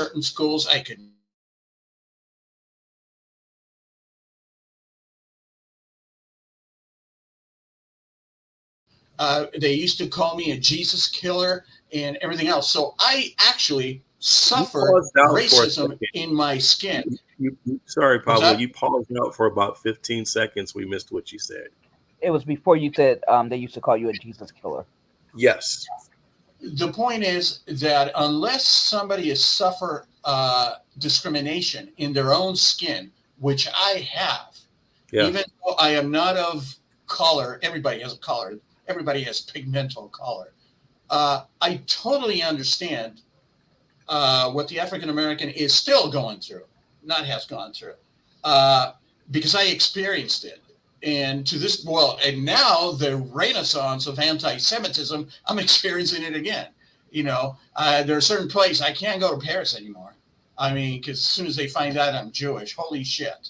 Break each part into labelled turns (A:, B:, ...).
A: certain schools I could. They used to call me a Jesus killer and everything else. So I actually suffered racism in my skin.
B: Sorry, Pablo, you paused out for about 15 seconds. We missed what you said.
C: It was before you said they used to call you a Jesus killer.
B: Yes.
A: The point is that unless somebody has suffered discrimination in their own skin, which I have, even though I am not of color, everybody has a color, everybody has pigmental color. I totally understand what the African American is still going through, not has gone through, because I experienced it. And to this, and now the renaissance of anti-Semitism, I'm experiencing it again. There's a certain place I can't go to Paris anymore. I mean, because as soon as they find out I'm Jewish, holy shit.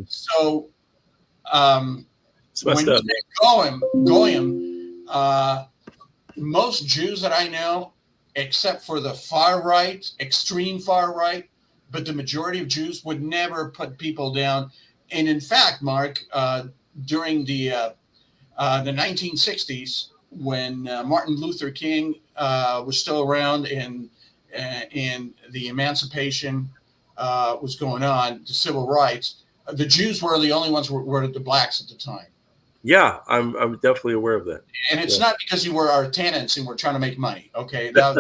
A: So when you say Goyim, most Jews that I know, except for the far right, extreme far right, but the majority of Jews would never put people down. And in fact, Mark, during the 1960s, when Martin Luther King was still around and the emancipation was going on, the civil rights, the Jews were the only ones who were the blacks at the time.
B: Yeah, I'm definitely aware of that.
A: And it's not because you were our tenants and we're trying to make money. Okay. Well,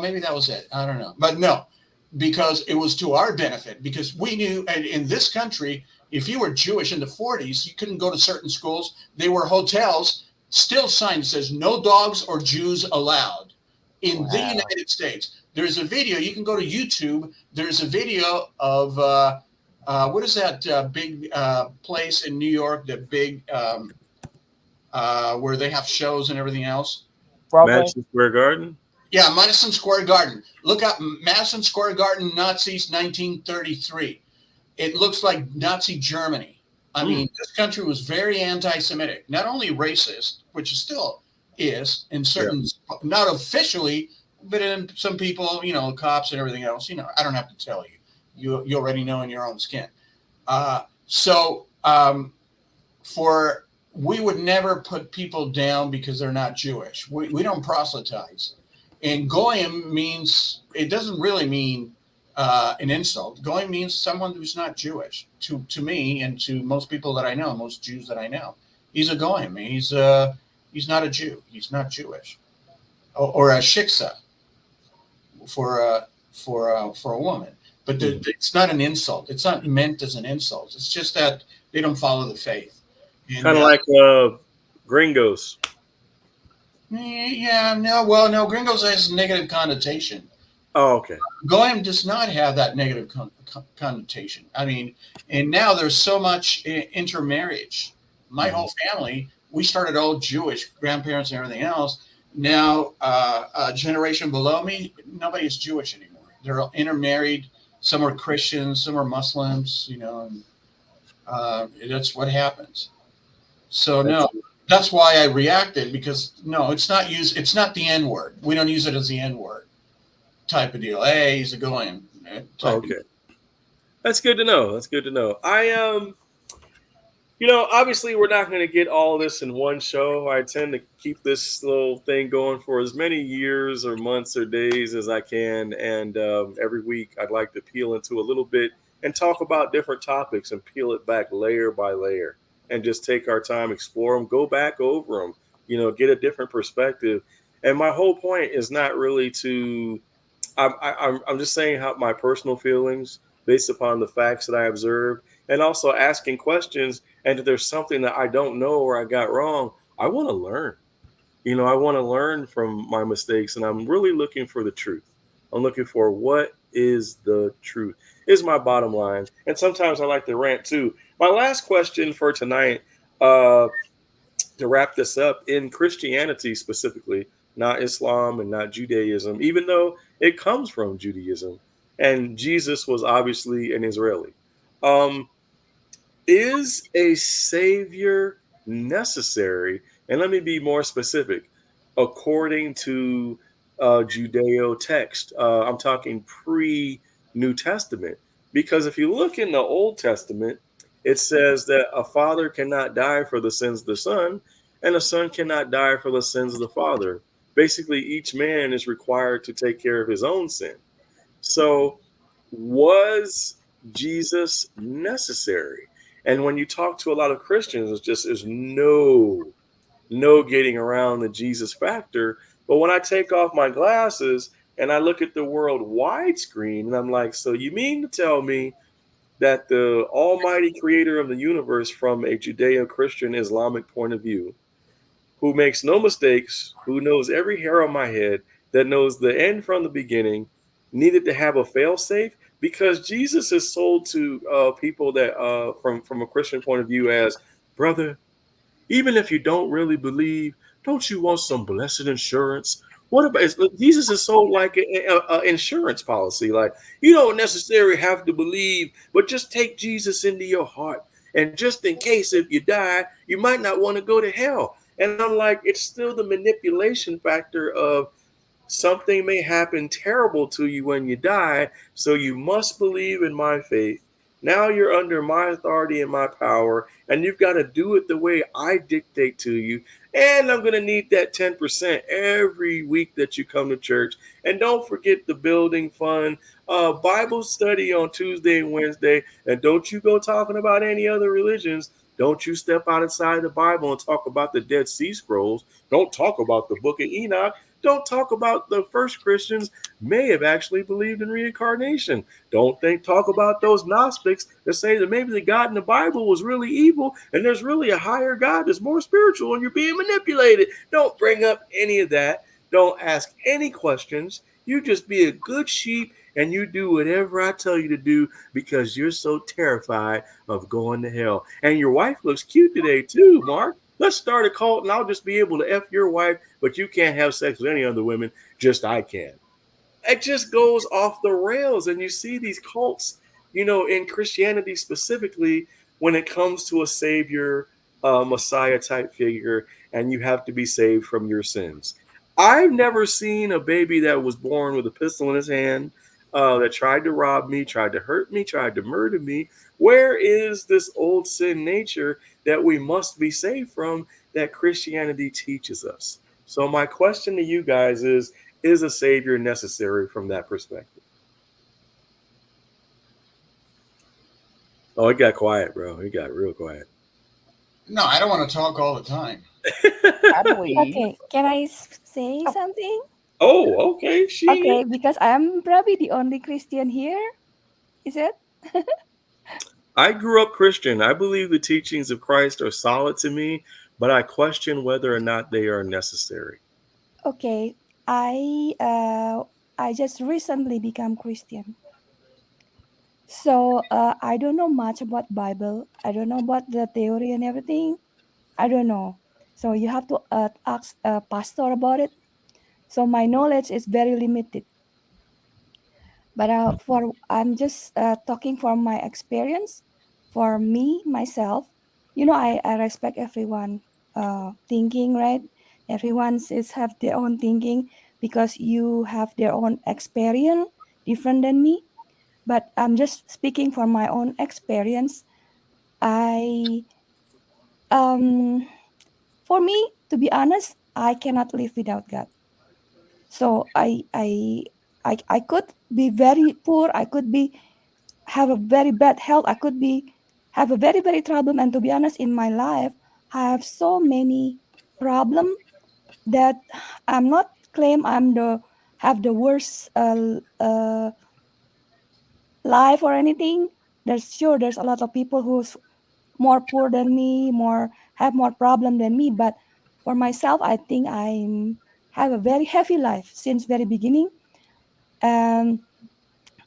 A: maybe that was it. I don't know. But no, because it was to our benefit, because we knew, and in this country, if you were Jewish in the 40s, you couldn't go to certain schools. They were hotels, still sign that says no dogs or Jews allowed in the United States. There's a video, you can go to YouTube. There's a video of, what is that big place in New York, the big, where they have shows and everything else?
B: Madison Square Garden?
A: Yeah, Madison Square Garden. Look up Madison Square Garden, Nazis, 1933. It looks like Nazi Germany. I mean, this country was very anti-Semitic, not only racist, which it still is in certain, not officially, but in some people, cops and everything else, I don't have to tell you. You already know in your own skin. We would never put people down because they're not Jewish. We don't proselytize. And Goyim means, it doesn't really mean an insult. Goyim means someone who's not Jewish. To me and to most people that I know, most Jews that I know, he's a Goyim. He's not a Jew. He's not Jewish. Or a shiksa for a woman. But it's not an insult. It's not meant as an insult. It's just that they don't follow the faith.
B: Kind of like gringos.
A: Yeah, no, gringos has a negative connotation.
B: Oh, okay.
A: Goyim does not have that negative connotation. I mean, and now there's so much intermarriage. My whole family, we started all Jewish, grandparents and everything else. Now, a generation below me, nobody's Jewish anymore. They're all intermarried. Some are Christians, some are Muslims, and that's what happens. So no, that's why I reacted, because no, it's not the N word. We don't use it as the N word type of deal. Hey, he's a Goyim.
B: Okay. That's good to know. I obviously we're not going to get all this in one show. I tend to keep this little thing going for as many years or months or days as I can. And every week I'd like to peel into a little bit and talk about different topics and peel it back layer by layer and just take our time, explore them, go back over them, get a different perspective. And my whole point is not really to, I'm just saying how my personal feelings based upon the facts that I observed, and also asking questions. And if there's something that I don't know or I got wrong, I want to learn. I want to learn from my mistakes, and I'm really looking for the truth. I'm looking for what is the truth is my bottom line. And sometimes I like to rant too. My last question for tonight, to wrap this up, in Christianity specifically, not Islam and not Judaism, even though it comes from Judaism, and Jesus was obviously an Israeli. Is a savior necessary? And let me be more specific. according to Judeo text. I'm talking pre New Testament. Because if you look in the Old Testament, it says that a father cannot die for the sins of the son, and a son cannot die for the sins of the father. Basically, each man is required to take care of his own sin. So, was Jesus necessary? And when you talk to a lot of Christians, it's just there's no getting around the Jesus factor. But when I take off my glasses and I look at the world widescreen, and I'm like, so you mean to tell me that the almighty creator of the universe, from a Judeo Christian Islamic point of view, who makes no mistakes, who knows every hair on my head, that knows the end from the beginning, needed to have a failsafe? Because Jesus is sold to people that, from a Christian point of view, as brother, even if you don't really believe, don't you want some blessed insurance? What about Jesus is sold like an insurance policy? Like, you don't necessarily have to believe, but just take Jesus into your heart. And just in case if you die, you might not want to go to hell. And I'm like, it's still the manipulation factor of something may happen terrible to you when you die, so you must believe in my faith. Now you're under my authority and my power, and you've got to do it the way I dictate to you. And I'm going to need that 10% every week that you come to church. And don't forget the building fund, Bible study on Tuesday and Wednesday. And don't you go talking about any other religions. Don't you step outside the Bible and talk about the Dead Sea Scrolls. Don't talk about the book of Enoch. Don't talk about the first Christians may have actually believed in reincarnation. Don't talk about those Gnostics that say that maybe the God in the Bible was really evil and there's really a higher God that's more spiritual and you're being manipulated. Don't bring up any of that. Don't ask any questions. You just be a good sheep and you do whatever I tell you to do because you're so terrified of going to hell. And your wife looks cute today too, Mark. Let's start a cult and I'll just be able to F your wife, but you can't have sex with any other women, just I can. It just goes off the rails. And you see these cults, in Christianity specifically, when it comes to a savior, Messiah type figure, and you have to be saved from your sins. I've never seen a baby that was born with a pistol in his hand, that tried to rob me, tried to hurt me, tried to murder me. Where is this old sin nature that we must be saved from that Christianity teaches us? So my question to you guys is a savior necessary from that perspective? Oh, it got quiet, bro. It got real quiet.
A: No, I don't want to talk all the time.
D: Okay, can I say something?
B: Oh, okay.
D: Okay, because I'm probably the only Christian here. Is it?
B: I grew up Christian. I believe the teachings of Christ are solid to me, but I question whether or not they are necessary.
D: Okay, I just recently become Christian. So I don't know much about Bible. I don't know about the theory and everything. I don't know. So you have to ask a pastor about it. So my knowledge is very limited. But I'm just talking from my experience. For me myself, I respect everyone thinking, right? Everyone is have their own thinking because you have their own experience different than me. But I'm just speaking from my own experience. I For me, to be honest, I cannot live without God. So I could be very poor. I could be have a very bad health. I could be have a very very problem. And to be honest, in my life, I have so many problem that I'm not claim I'm the have the worst life or anything. There's a lot of people who's more poor than me, more have more problem than me. But for myself, I think I'm have a very heavy life since very beginning. And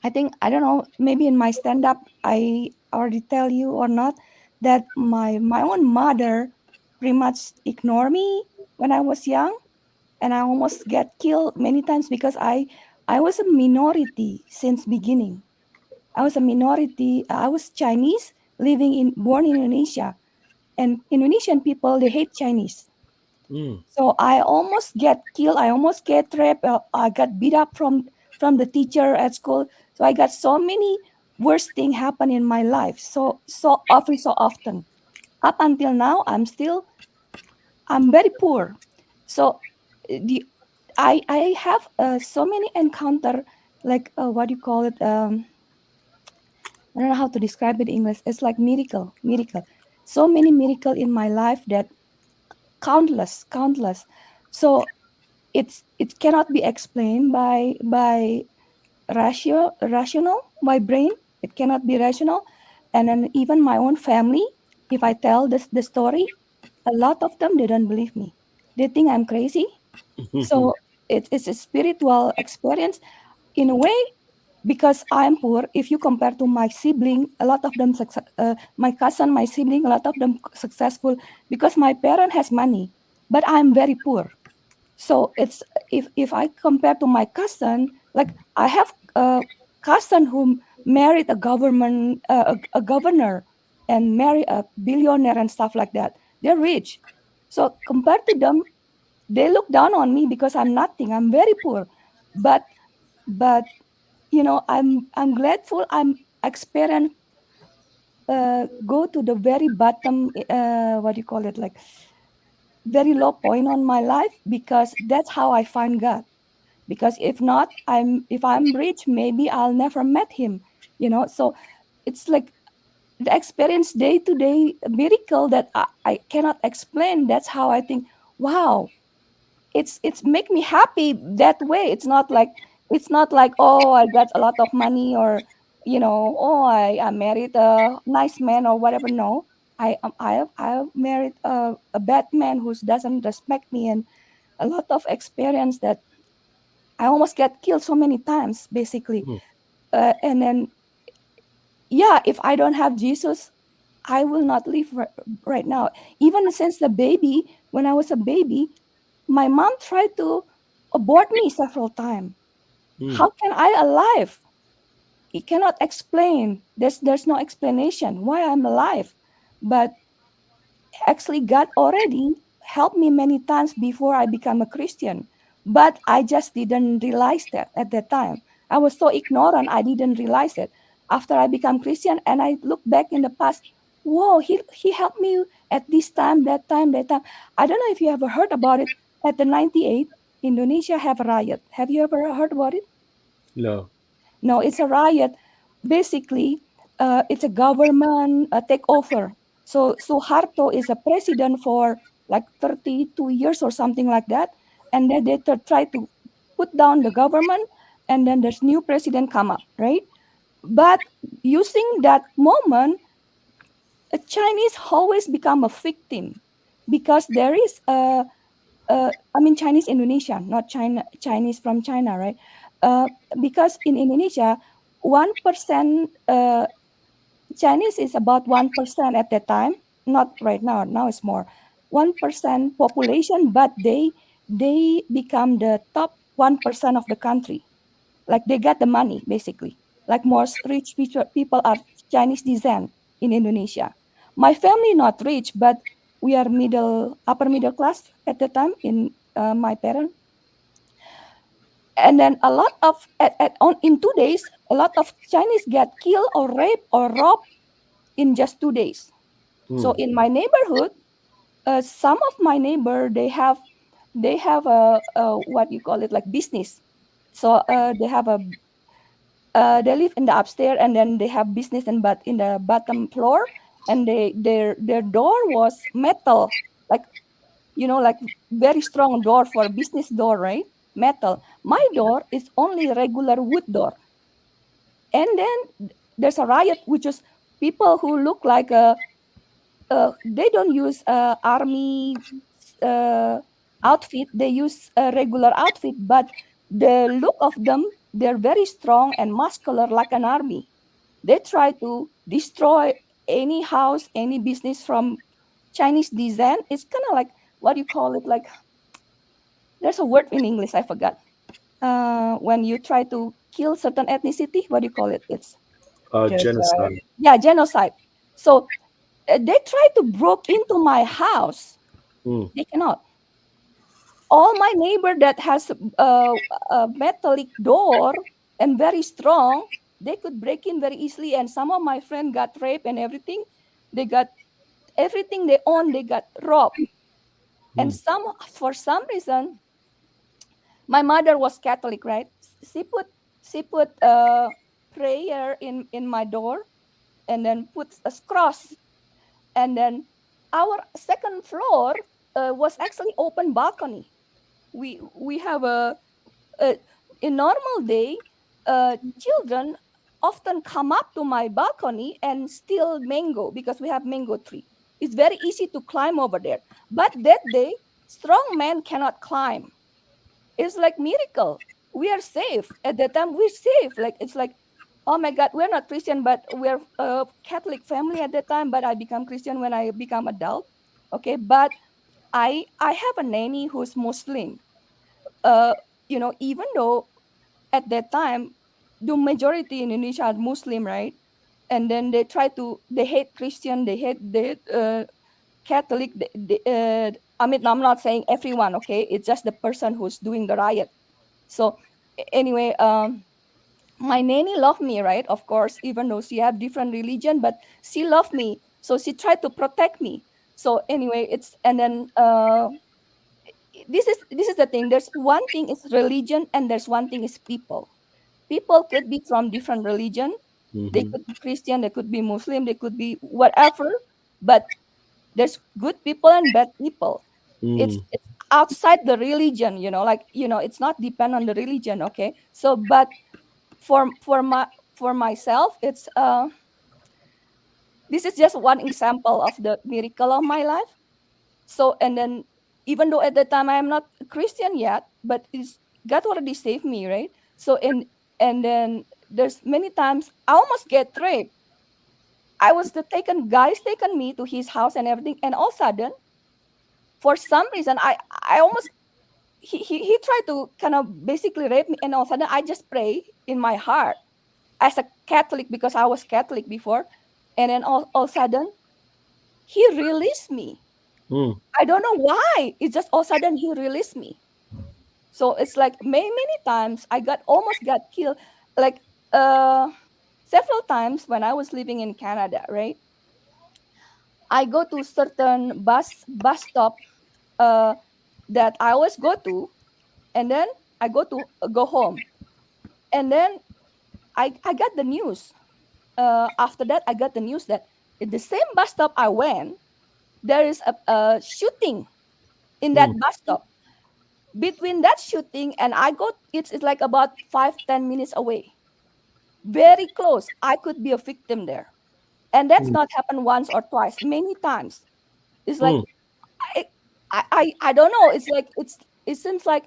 D: I think I don't know, maybe in my stand up I already tell you or not that my own mother pretty much ignored me when I was young, and I almost get killed many times because I was a minority since beginning. I was a minority. I was Chinese born in Indonesia, and Indonesian people they hate Chinese.
B: Mm.
D: So I almost get killed. I almost get raped. I got beat up from the teacher at school. So I got so many worst thing happen in my life. So often. Up until now, I'm very poor. So the I have so many encounter, like what do you call it? I don't know how to describe it in English. It's like miracle. So many miracle in my life that countless. So it cannot be explained by rational by brain. It cannot be rational. And then even my own family, if I tell this the story, a lot of them, they don't believe me. They think I'm crazy. So it's a spiritual experience in a way, because I'm poor. If you compare to my sibling, a lot of them my cousin, my sibling, a lot of them successful because my parent has money, but I'm very poor. So it's, if I compare to my cousin, like I have a cousin who married a government a governor and marry a billionaire and stuff like that. They're rich. So compared to them, they look down on me because I'm nothing. I'm very poor. But but I'm grateful. I'm experience go to the very bottom, what do you call it, like very low point on my life, because that's how I find God. Because if not, if I'm rich, maybe I'll never met him. So it's like the experience day to day miracle that I cannot explain. That's how I think, wow, it's make me happy that way. It's not like, oh, I got a lot of money, or oh, I married a nice man or whatever. No, I have married a bad man who doesn't respect me, and a lot of experience that I almost get killed so many times, basically.
B: Mm.
D: And then, yeah, if I don't have Jesus, I will not live right now. Even since the baby, when I was a baby, my mom tried to abort me several times.
B: Mm.
D: How can I alive? It cannot explain. There's no explanation why I'm alive. But actually, God already helped me many times before I became a Christian. But I just didn't realize that at that time. I was so ignorant, I didn't realize it. After I became Christian and I look back in the past, whoa, he helped me at this time, that time, that time. I don't know if you ever heard about it. At the 98, Indonesia have a riot. Have you ever heard about it?
B: No.
D: No, it's a riot. Basically, it's a government takeover. So Suharto is a president for like 32 years or something like that, and then they try to put down the government, and then there's new president come up, right? But using that moment, a Chinese always become a victim, because there is I mean Chinese Indonesia, not Chinese from China, right? Uh, because in Indonesia, 1% Chinese is about 1% at that time. Not right now. Now it's more. 1% population, but they become the top 1% of the country. Like they got the money basically. Like most rich people are Chinese descent in Indonesia. My family not rich, but we are upper middle class at the time in my parents. And then a lot of in 2 days, a lot of Chinese get killed or raped or robbed in just 2 days. So
B: Mm.
D: in my neighborhood, some of my neighbor, they have a what you call it, like business. So they live in the upstairs, and then they have business but in the bottom floor, and their door was metal, like like very strong door for business door, right? Metal. My door is only regular wood door. And then there's a riot, which is people who look like they don't use army uh, outfit. They use a regular outfit, but the look of them, they're very strong and muscular like an army. They try to destroy any house, any business from Chinese design. It's kind of like, what do you call it, like, there's a word in English, I forgot. When you try to kill certain ethnicity, what do you call it? It's,
C: Genocide.
B: Genocide.
D: yeah, genocide. So they try to broke into my house.
B: Mm.
D: They cannot. all my neighbor that has a metallic door and very strong, they could break in very easily. And some of my friends got raped and everything. They got everything they own. They got robbed. And for some reason, my mother was Catholic, right? She put prayer in my door, and then put a cross, and then our second floor was actually open balcony. We have a in normal day, children often come up to my balcony and steal mango because we have mango tree. It's very easy to climb over there. But that day, strong men cannot climb. It's like miracle. We are safe at that time. We're safe. Like it's like, oh my God, we're not Christian, but we're a Catholic family at that time. But I become Christian when I become adult. Okay, but I have a nanny who's Muslim. Uh, even though at that time the majority in Indonesia are Muslim, right? And then they hate Christian, they hate Catholic. I mean, I'm not saying everyone, okay? It's just the person who's doing the riot. So anyway, my nanny loved me, right? Of course, even though she have different religion, but she loved me. So she tried to protect me. So anyway, it's and then this is the thing. There's one thing is religion, and there's one thing is people. People could be from different religion. They could be Christian, they could be Muslim, they could be whatever. But there's good people and bad people. It's outside the religion, like it's not depend on the religion, okay? So, but for myself, it's this is just one example of the miracle of my life. So, and then even though at that time I am not a Christian yet, but it's God already saved me, right? So, and then there's many times I almost get raped. I was the guys taken me to his house and everything, and all of a sudden, for some reason, I almost he tried to kind of basically rape me, and all of a sudden I just pray in my heart as a Catholic because I was Catholic before, and then all of a sudden he released me. I don't know why. It's just all of a sudden he released me. So it's like many times I almost got killed, like several times when I was living in Canada, right? I go to certain bus stop that I always go to, and then I go home, and then I got the news. After that, I got the news that at the same bus stop I went, there is a shooting in that bus stop. Between that shooting and I go, it's like about 5-10 minutes away, very close. I could be a victim there, and that's not happened once or twice, many times. It's like I I don't know. It's like it seems like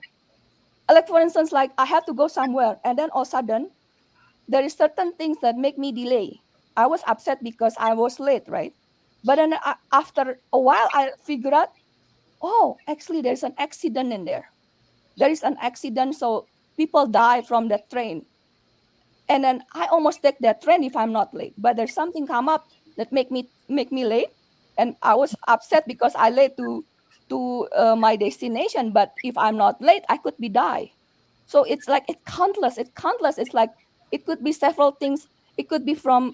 D: for instance, like I have to go somewhere, and then all of a sudden there is certain things that make me delay. I was upset because I was late, right? But then after a while, I figure out, oh, actually, there's an accident in there. There is an accident, so people die from that train. And then I almost take that train if I'm not late. But there's something come up that make me late, and I was upset because I late to my destination. But if I'm not late, I could be die. So it's like it's countless. It's countless. It's like it could be several things. It could be from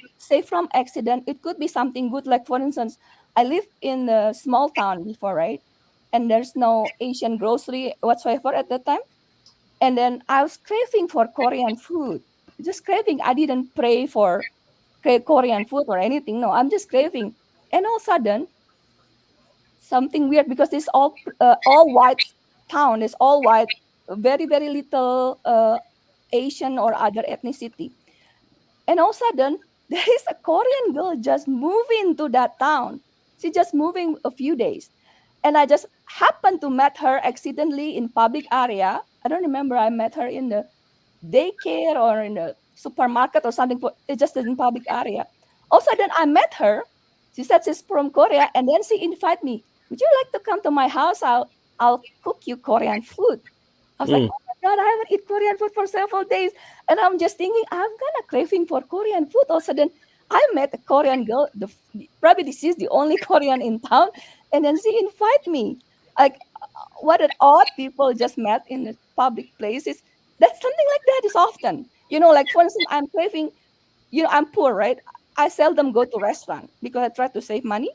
D: accident. It could be something good. Like for instance, I lived in a small town before, right? And there's no Asian grocery whatsoever at that time. And then I was craving for Korean food. Just craving. I didn't pray for Korean food or anything. No, I'm just craving. And all of a sudden, something weird because it's all white town. It's all white, very very little Asian or other ethnicity. And all of a sudden, there is a Korean girl just moving to that town. She just moving a few days, and I just happened to met her accidentally in public area. I don't remember. I met her in the daycare or in the supermarket or something. But it's just in public area. All of a sudden, I met her. She said she's from Korea, and then she invited me. Would you like to come to my house? I'll cook you Korean food. I was like, oh my God, I haven't eaten Korean food for several days. And I'm just thinking, I'm kind of craving for Korean food. All of a sudden, I met a Korean girl. Probably this is the only Korean in town. And then she invited me. Like, what an odd people just met in the public places. That's something like that is often. Like for instance, I'm craving, I'm poor, right? I seldom go to restaurant because I try to save money.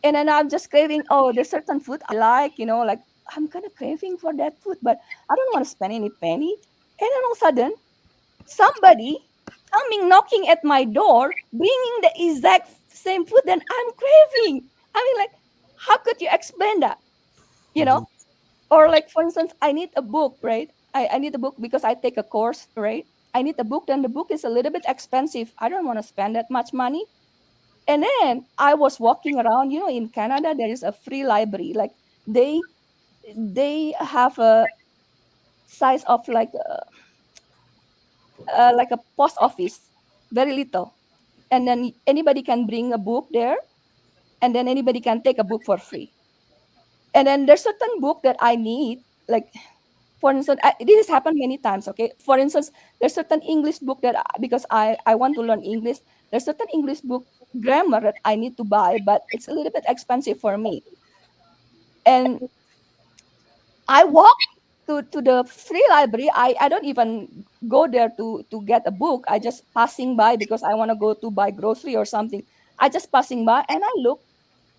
D: And then I'm just craving, oh, there's certain food I like, like I'm kind of craving for that food, but I don't want to spend any penny. And then all of a sudden, somebody coming knocking at my door, bringing the exact same food that I'm craving. I mean, like, how could you explain that? You know?
B: Mhm.
D: Or like for instance, I need a book, right? I need a book because I take a course, right? I need a book, then the book is a little bit expensive. I don't want to spend that much money. And then I was walking around, in Canada there is a free library. Like they have a size of like a post office, very little. And then anybody can bring a book there, and then anybody can take a book for free. And then there's certain book that I need, like for instance, this has happened many times. Okay, for instance, there's certain English book that because I want to learn English. There's certain English book grammar that I need to buy, but it's a little bit expensive for me. And I walk to the free library. I don't even go there to get a book. I just passing by because I want to go to buy grocery or something. I just passing by and I look.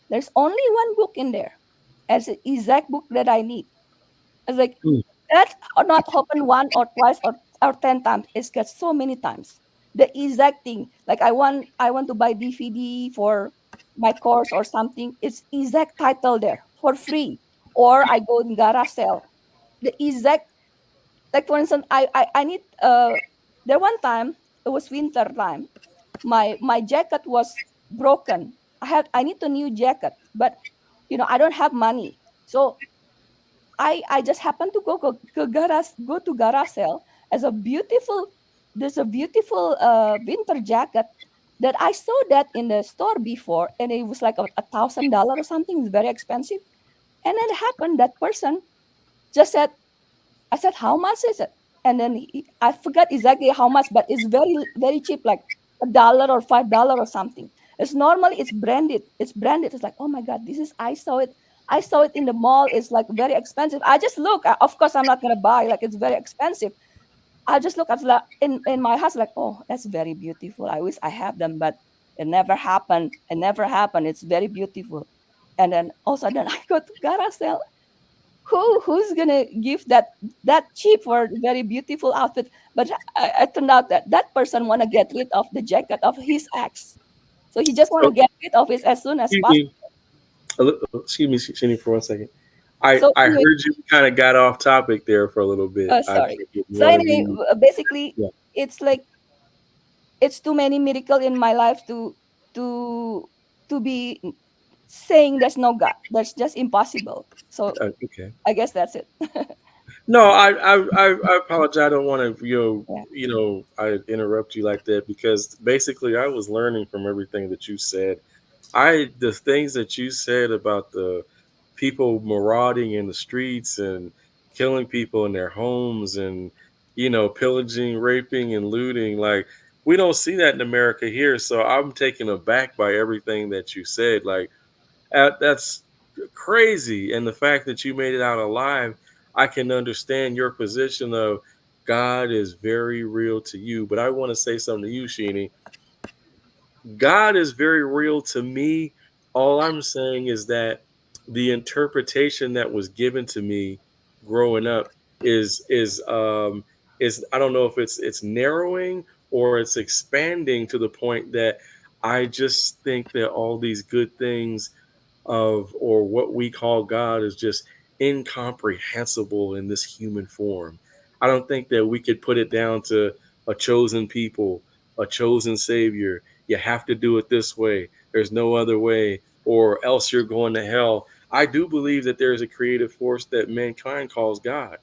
D: There's only one book in there, as the exact book that I need. It's like
B: Mm.
D: that's not happen one or twice or 10 times. It's got so many times. The exact thing. Like I want to buy DVD for my course or something. It's exact title there for free. Or I go in garage sale. The exact, like for instance, I need there one time it was winter time. My jacket was broken. I need a new jacket, but I don't have money. So I just happened to go to garage sale as a beautiful there's a beautiful winter jacket that I saw that in the store before, and it was like $1,000 or something. It's very expensive. And then it happened that person just said, I said, how much is it? And then I forgot exactly how much, but it's very, very cheap, like $1 or $5 or something. It's normally it's branded. It's branded. It's like, oh my God, this is I saw it. I saw it in the mall. It's like very expensive. I just look. Of course, I'm not gonna buy. Like it's very expensive. I just look at like in my house, like, oh, that's very beautiful. I wish I have them, but it never happened. It never happened. It's very beautiful. And then also then I go to garage sale. Who's gonna give that cheap for a very beautiful outfit? But I turned out that that person want to get rid of the jacket of his ex, so he just want to
B: So,
D: get rid of it as soon as
B: excuse
D: possible.
B: me, excuse me, Shini, for 1 second. I
D: So
B: I
D: anyway,
B: heard you kind of got off topic there for a little bit. I
D: sorry.
B: didn't
D: So
B: want to
D: anyway,
B: be.
D: basically,
B: Yeah.
D: it's like it's too many miracle in my life to to be saying there's no God. That's just impossible. So
B: Okay.
D: I guess that's it.
B: No, I apologize. I don't want to
D: Yeah.
B: I interrupt you like that because basically I was learning from everything that you said. The things that you said about the people marauding in the streets and killing people in their homes and pillaging, raping, and looting, like we don't see that in America here. So I'm taken aback by everything that you said. Like that's crazy. And the fact that you made it out alive, I can understand your position of God is very real to you. But I want to say something to you, Sheeny. God is very real to me. All I'm saying is that the interpretation that was given to me growing up is I don't know if it's narrowing or it's expanding to the point that I just think that all these good things of or what we call God is just incomprehensible in this human form. I don't think that we could put it down to a chosen people, a chosen savior. You have to do it this way. There's no other way, or else you're going to hell. I do believe that there is a creative force that mankind calls God.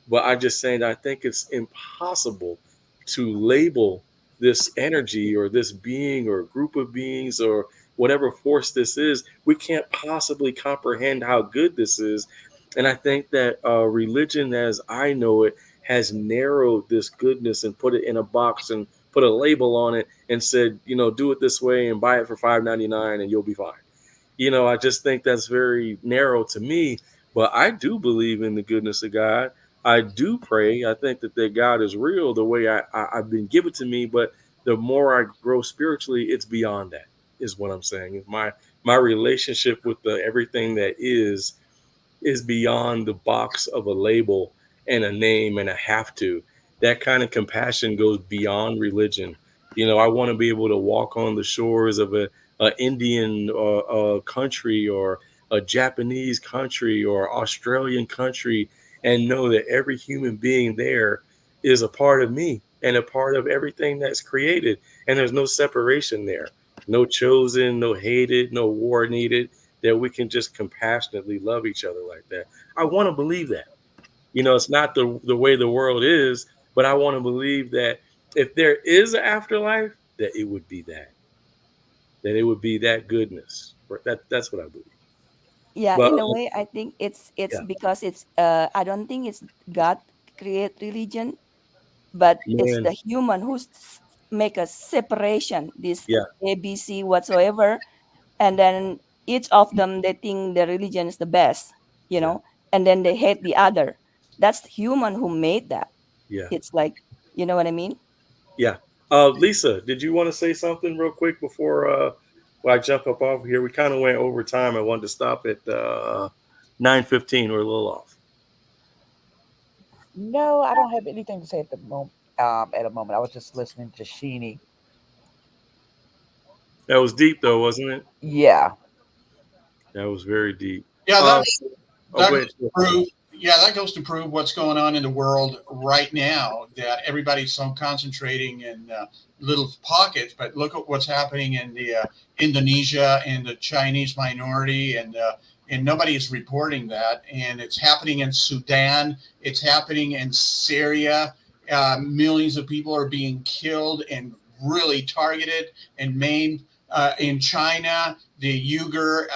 B: But I'm just saying I think it's impossible to label this energy or this being or group of beings or whatever force this is, we can't possibly comprehend how good this is. And I think that religion, as I know it, has narrowed this goodness and put it in a box and put a label on it and said, do it this way and buy it for $5.99 and you'll be fine. I just think that's very narrow to me. But I do believe in the goodness of God. I do pray. I think that God is real the way I've been given to me. But the more I grow spiritually, it's beyond that, is what I'm saying. My relationship with the everything that is beyond the box of a label and a name and a have to. That kind of compassion goes beyond religion. I want to be able to walk on the shores of a Indian country, or a Japanese country, or Australian country, and know that every human being there is a part of me and a part of everything that's created. And there's no separation there, no chosen, no hated, no war needed, that we can just compassionately love each other like that. I want to believe that. It's not the way the world is, but I want to believe that if there is an afterlife, that it would be that it would be that goodness. That's what I believe.
D: Yeah,
B: But
D: in a way, I think it's
B: yeah,
D: because it's I don't think it's God create religion, but it's
B: man,
D: the human who's make a separation, this
B: yeah,
D: ABC whatsoever, and then each of them they think the religion is the best,
B: yeah,
D: and then they hate the other. That's the human who made that.
B: yeah,
D: It's like, you know what I mean?
B: yeah. Lisa, did you want to say something real quick before I jump up off here? We kind of went over time. I wanted to stop at 9:15. We're a little off.
C: No, I don't have anything to say at the moment. At a moment, I was just listening to Sheeny.
B: That was deep, though, wasn't it?
C: Yeah,
B: That was very deep.
A: Yeah,
B: Um, oh,
A: that
B: go
A: goes
B: ahead.
A: to prove. Yeah, that goes to prove what's going on in the world right now. That everybody's so concentrating in little pockets, but look at what's happening in the Indonesia and the Chinese minority, and nobody is reporting that. And it's happening in Sudan. It's happening in Syria. Millions of people are being killed and really targeted and maimed. In China, the Uyghur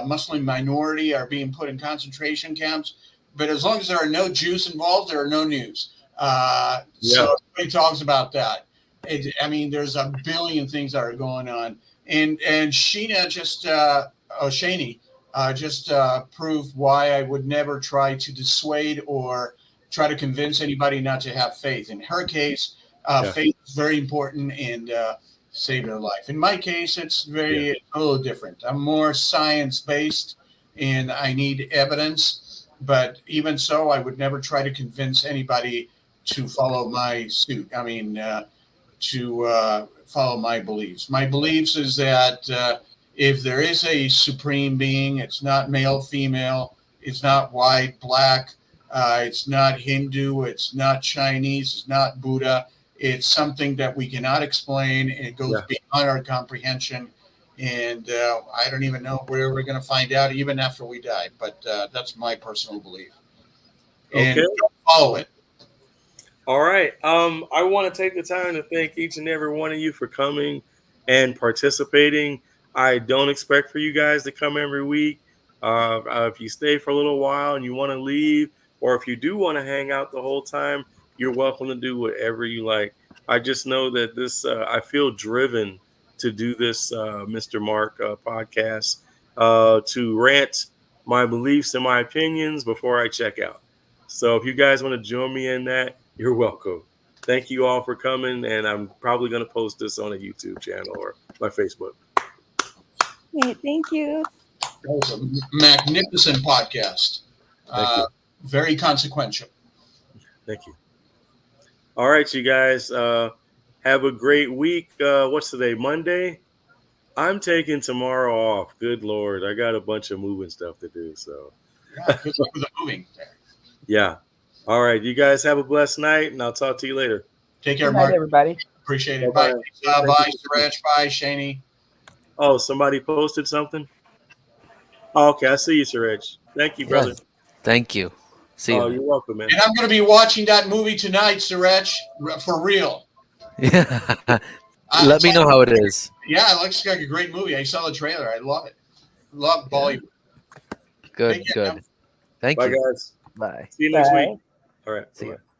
A: Muslim minority are being put in concentration camps. But as long as there are no Jews involved, there are no news.
B: Yeah,
A: So everybody talks about that. I mean, there's a billion things that are going on. And Sheena just, Shani just proved why I would never try to dissuade or try to convince anybody not to have faith. In her case,
B: yeah,
A: faith is very important, and save their life. In my case, it's
B: yeah.
A: a little different. I'm more science based, and I need evidence. But even so, I would never try to convince anybody to follow my suit. I mean, to follow my beliefs. My beliefs is that if there is a supreme being, it's not male, female, it's not white, black, it's not Hindu, it's not Chinese, it's not Buddha. It's something that we cannot explain, and it goes
B: Yeah.
A: beyond our comprehension. And I don't even know where we're going to find out, even after we die. But that's my personal belief. And
B: Okay.
A: follow it.
B: All right. I want to take the time to thank each and every one of you for coming and participating. I don't expect for you guys to come every week. If you stay for a little while and you want to leave, or if you do want to hang out the whole time, you're welcome to do whatever you like. I just know that I feel driven to do this, Mr. Mark podcast, to rant my beliefs and my opinions before I check out. So if you guys want to join me in that, you're welcome. Thank you all for coming, and I'm probably going to post this on a YouTube channel or my Facebook.
D: Okay, thank you.
A: That was a magnificent podcast.
B: Thank you.
A: Very consequential.
B: Thank you. All right, you guys. Have a great week. What's today? Monday? I'm taking tomorrow off. Good Lord. I got a bunch of moving stuff to do. So,
A: Yeah, good luck with the moving there.
B: yeah. All right. You guys have a blessed night, and I'll talk to you later.
A: Take care,
C: good night,
A: Mark.
C: everybody.
A: Appreciate it.
B: Bye-bye.
A: Bye.
B: Thank
A: Bye,
B: you.
A: Suresh. Bye, Shani.
B: Oh, somebody posted something? Oh, okay. I see you, Suraj. Thank you, brother.
E: Yes. Thank you. See
B: Oh,
E: you.
B: you're welcome, man.
A: And I'm going to be watching that movie tonight, Suresh, for real.
E: Yeah. Let me know how it is.
A: Yeah, it looks like a great movie. I saw the trailer. I love it. Love Bollywood.
E: Good,
A: Take care,
E: good. Thank
B: Bye,
E: you.
B: guys.
E: Bye.
B: See you next week.
C: Bye.
B: All right.
E: See
B: Bye-bye.
E: you.